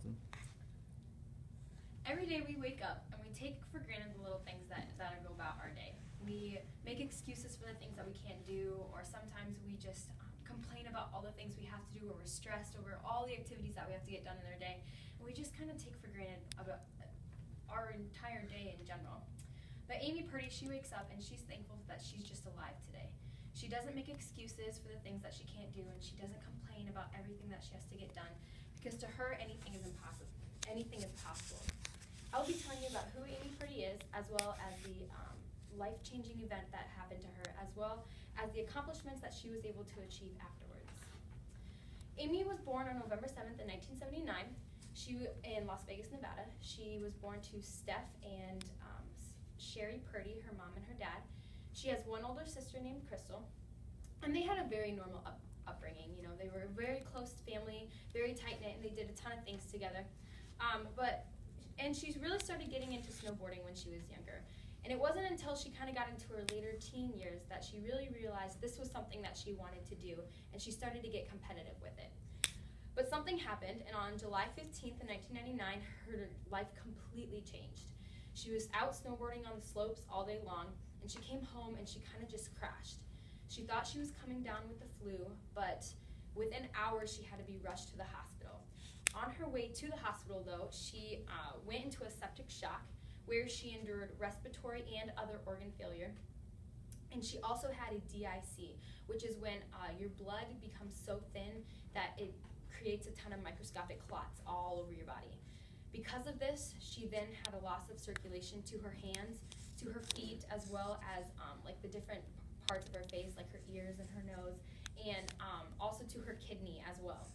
Johnson. Every day we wake up and we take for granted the little things that go about our day. We make excuses for the things that we can't do, or sometimes we just complain about all the things we have to do, or we're stressed over all the activities that we have to get done in our day. And we just kind of take for granted about our entire day in general. But Amy Purdy, she wakes up and she's thankful that she's just alive today. She doesn't make excuses for the things that she can't do, and she doesn't complain about everything that she has to get done, because to her, anything is impossible. Anything is possible. I'll be telling you about who Amy Purdy is, as well as the life-changing event that happened to her, as well as the accomplishments that she was able to achieve afterwards. Amy was born on November 7th in 1979. She in Las Vegas, Nevada. She was born to Steph and Sherry Purdy, her mom and her dad. She has one older sister named Crystal, and they had a very normal upbringing. You know, they were a very close family, very tight-knit, and they did a ton of things together. And she really started getting into snowboarding when she was younger. And it wasn't until she kind of got into her later teen years that she really realized this was something that she wanted to do, and she started to get competitive with it. But something happened, and on July 15th in 1999, her life completely changed. She was out snowboarding on the slopes all day long, and she came home and she kind of just crashed. She thought she was coming down with the flu, but within hours she had to be rushed to the hospital. On her way to the hospital, though, she went into a septic shock where she endured respiratory and other organ failure. And she also had a DIC, which is when your blood becomes so thin that it creates a ton of microscopic clots all over your body. Because of this, she then had a loss of circulation to her hands, to her feet, as well as like the different parts of her face, like her ears and her nose, and also to her kidney as well.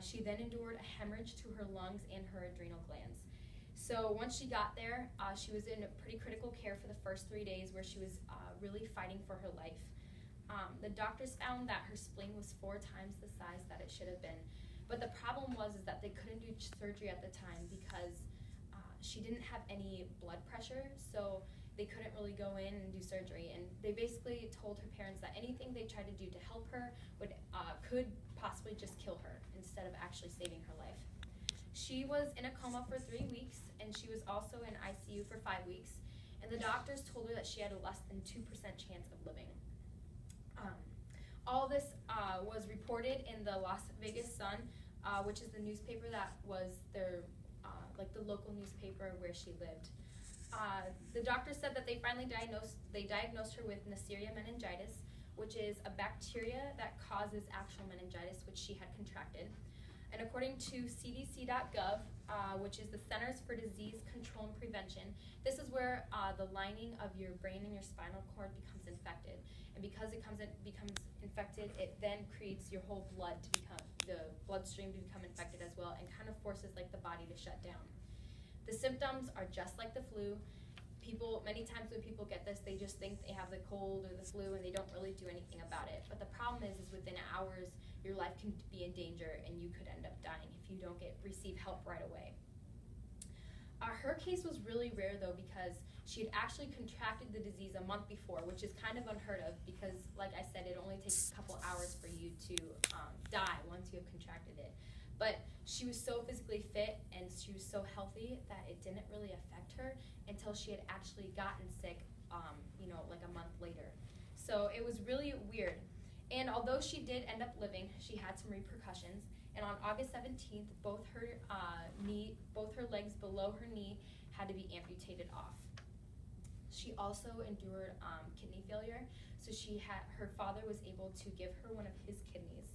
She then endured a hemorrhage to her lungs and her adrenal glands. So once she got there, she was in pretty critical care for the first 3 days, where she was really fighting for her life. The doctors found that her spleen was 4 times the size that it should have been. But the problem was that they couldn't do surgery at the time because she didn't have any blood pressure, so they couldn't really go in and do surgery. And they basically told her parents that anything they tried to do to help her could possibly just kill her instead of actually saving her life. She was in a coma for 3 weeks, and she was also in ICU for 5 weeks. And the doctors told her that she had a less than 2% chance of living. All this was reported in the Las Vegas Sun, which is the newspaper that was their, like the local newspaper where she lived. The doctor said that they finally diagnosed her with Neisseria meningitis, which is a bacteria that causes actual meningitis, which she had contracted. And according to CDC.gov, which is the Centers for Disease Control and Prevention, this is where the lining of your brain and your spinal cord becomes infected. And because it becomes infected, it then creates your whole blood the bloodstream to become infected as well, and kind of forces like the body to shut down. The symptoms are just like the flu. Many times when people get this, they just think they have the cold or the flu, and they don't really do anything about it. But the problem is within hours, your life can be in danger, and you could end up dying if you don't receive help right away. Her case was really rare, though, because she had actually contracted the disease a month before, which is kind of unheard of because, like I said, it only takes a couple hours for you to die once you have contracted it. But she was so physically fit and she was so healthy that it didn't really affect her until she had actually gotten sick, like a month later. So it was really weird. And although she did end up living, she had some repercussions. And on August 17th, both her legs below her knee had to be amputated off. She also endured kidney failure, so her father was able to give her one of his kidneys.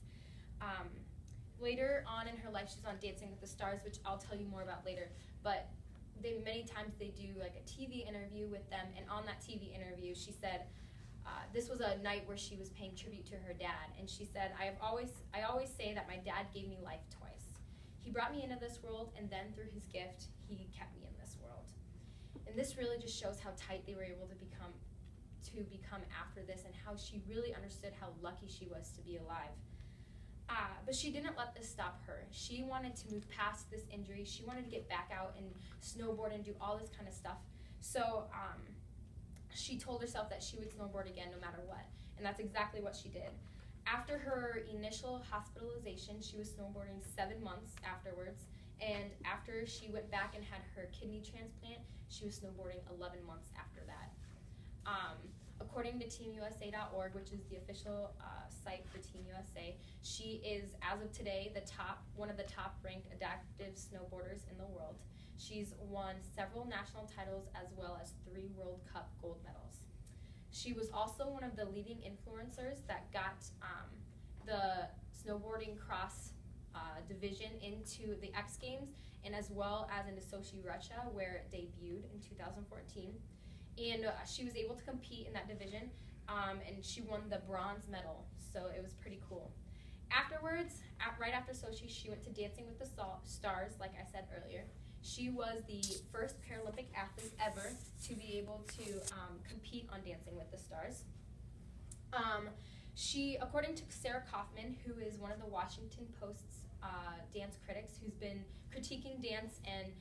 Later on in her life, she's on Dancing with the Stars, which I'll tell you more about later. But many times they do like a TV interview with them, and on that TV interview, she said, this was a night where she was paying tribute to her dad, and she said, I always say that my dad gave me life twice. He brought me into this world, and then through his gift, he kept me in this world. And this really just shows how tight they were able to become after this, and how she really understood how lucky she was to be alive. But she didn't let this stop her. She wanted to move past this injury. She wanted to get back out and snowboard and do all this kind of stuff. So she told herself that she would snowboard again no matter what, and that's exactly what she did. After her initial hospitalization, she was snowboarding 7 months afterwards, And after she went back and had her kidney transplant, she was snowboarding 11 months after that. According to TeamUSA.org, which is the official site for Team USA, she is, as of today, one of the top-ranked adaptive snowboarders in the world. She's won several national titles as well as 3 World Cup gold medals. She was also one of the leading influencers that got the snowboarding cross division into the X Games, and as well as into Sochi, Russia, where it debuted in 2014. And she was able to compete in that division, and she won the bronze medal, so it was pretty cool. Afterwards, right after Sochi, she went to Dancing with the Stars, like I said earlier. She was the first Paralympic athlete ever to be able to compete on Dancing with the Stars. She, according to Sarah Kaufman, who is one of the Washington Post's dance critics, who's been critiquing dance and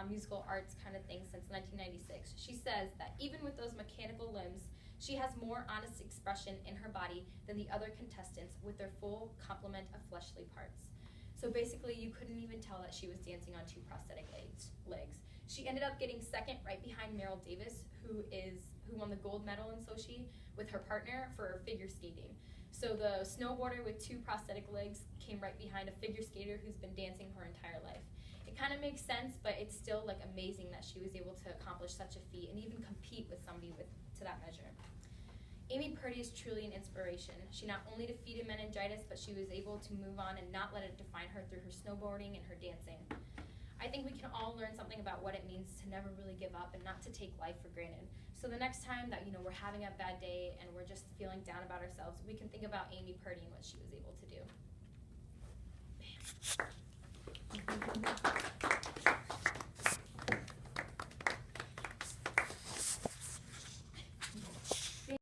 musical arts kind of things since 1996, she says that even with those mechanical limbs, she has more honest expression in her body than the other contestants with their full complement of fleshly parts. So basically, you couldn't even tell that she was dancing on 2 prosthetic legs. She ended up getting second right behind Meryl Davis, who won the gold medal in Sochi with her partner for figure skating. So the snowboarder with 2 prosthetic legs came right behind a figure skater who's been dancing her entire life. It kind of makes sense, but it's still like amazing that she was able to accomplish such a feat and even compete with somebody to that measure. Amy Purdy is truly an inspiration. She not only defeated meningitis, but she was able to move on and not let it define her through her snowboarding and her dancing. I think we can all learn something about what it means to never really give up and not to take life for granted. So the next time that we're having a bad day and we're just feeling down about ourselves, we can think about Amy Purdy and what she was able to do. Bam.